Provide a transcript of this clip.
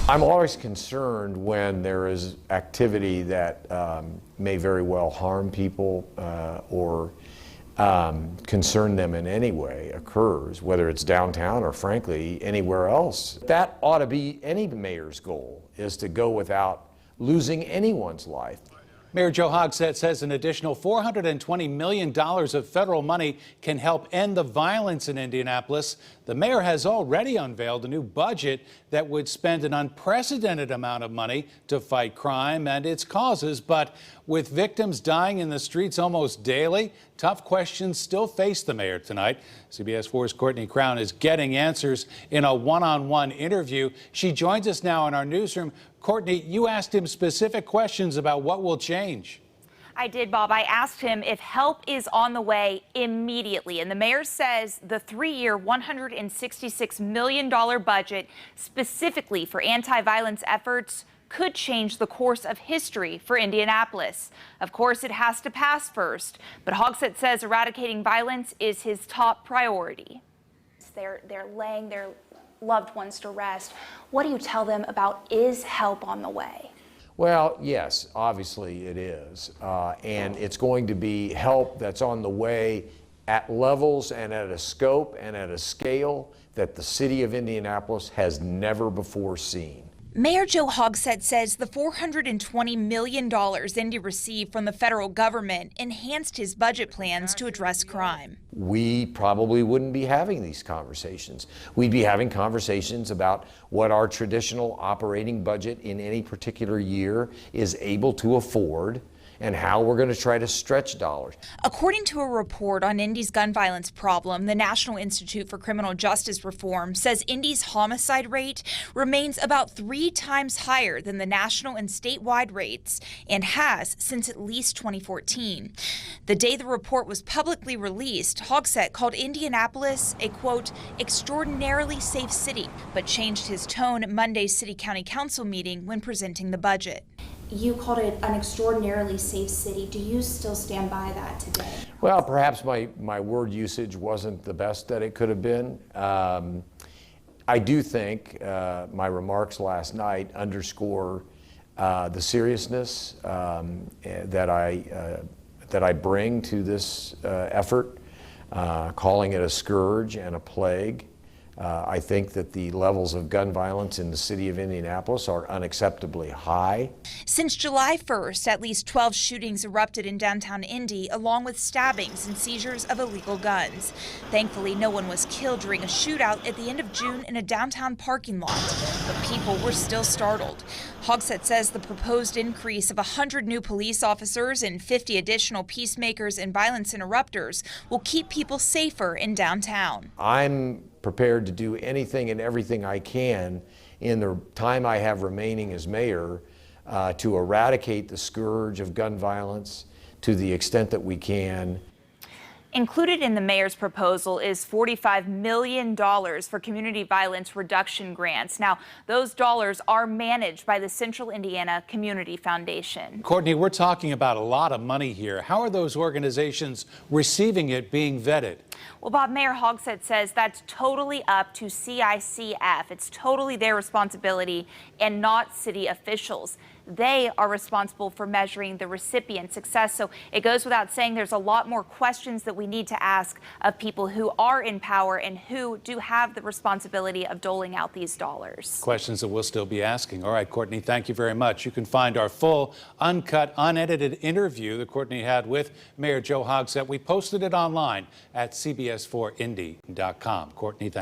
I'm always concerned when there is activity that may very well harm people or concern them in any way occurs, whether it's downtown or frankly anywhere else. That ought to be any mayor's goal, is to go without losing anyone's life. Mayor Joe Hogsett says an additional $420 million of federal money can help end the violence in Indianapolis. The mayor has already unveiled a new budget that would spend an unprecedented amount of money to fight crime and its causes. But with victims dying in the streets almost daily, tough questions still face the mayor tonight. CBS 4's Courtney Crown is getting answers in a one-on-one interview. She joins us now in our newsroom. Courtney, you asked him specific questions about what will change. I did, Bob. I asked him if help is on the way immediately. And the mayor says the 3-year, $166 million budget specifically for anti-violence efforts could change the course of history for Indianapolis. Of course, it has to pass first, but Hogsett says eradicating violence is his top priority. They're laying their loved ones to rest. What do you tell them about, is help on the way? Well, yes, obviously it is. And it's going to be help that's on the way at levels and at a scope and at a scale that the city of Indianapolis has never before seen. Mayor Joe Hogsett says the $420 million Indy received from the federal government enhanced his budget plans to address crime. We probably wouldn't be having these conversations. We'd be having conversations about what our traditional operating budget in any particular year is able to afford and how we're going to try to stretch dollars. According to a report on Indy's gun violence problem, the National Institute for Criminal Justice Reform says Indy's homicide rate remains about 3 times higher than the national and statewide rates, and has since at least 2014. The day the report was publicly released, Hogsett called Indianapolis a, quote, extraordinarily safe city, but changed his tone at Monday's City County Council meeting when presenting the budget. You called it an extraordinarily safe city. Do you still stand by that today? Well, perhaps my word usage wasn't the best that it could have been. I do think my remarks last night underscore the seriousness that I bring to this effort, calling it a scourge and a plague. I think that the levels of gun violence in the city of Indianapolis are unacceptably high. Since July 1st, at least 12 shootings erupted in downtown Indy, along with stabbings and seizures of illegal guns. Thankfully, no one was killed during a shootout at the end of June in a downtown parking lot, but people were still startled. Hogsett says the proposed increase of 100 new police officers and 50 additional peacemakers and violence interrupters will keep people safer in downtown. I'm prepared to do anything and everything I can in the time I have remaining as mayor to eradicate the scourge of gun violence to the extent that we can. Included in the mayor's proposal is $45 million for community violence reduction grants. Now, those dollars are managed by the Central Indiana Community Foundation. Courtney, we're talking about a lot of money here. How are those organizations receiving it, being vetted? Well, Bob, Mayor Hogsett says that's totally up to CICF. It's totally their responsibility and not city officials. They are responsible for measuring the recipient success. So it goes without saying there's a lot more questions that we need to ask of people who are in power and who do have the responsibility of doling out these dollars. Questions that we'll still be asking. All right, Courtney, thank you very much. You can find our full, uncut, unedited interview that Courtney had with Mayor Joe Hogsett. We posted it online at CBS4Indy.com. Courtney, thank you.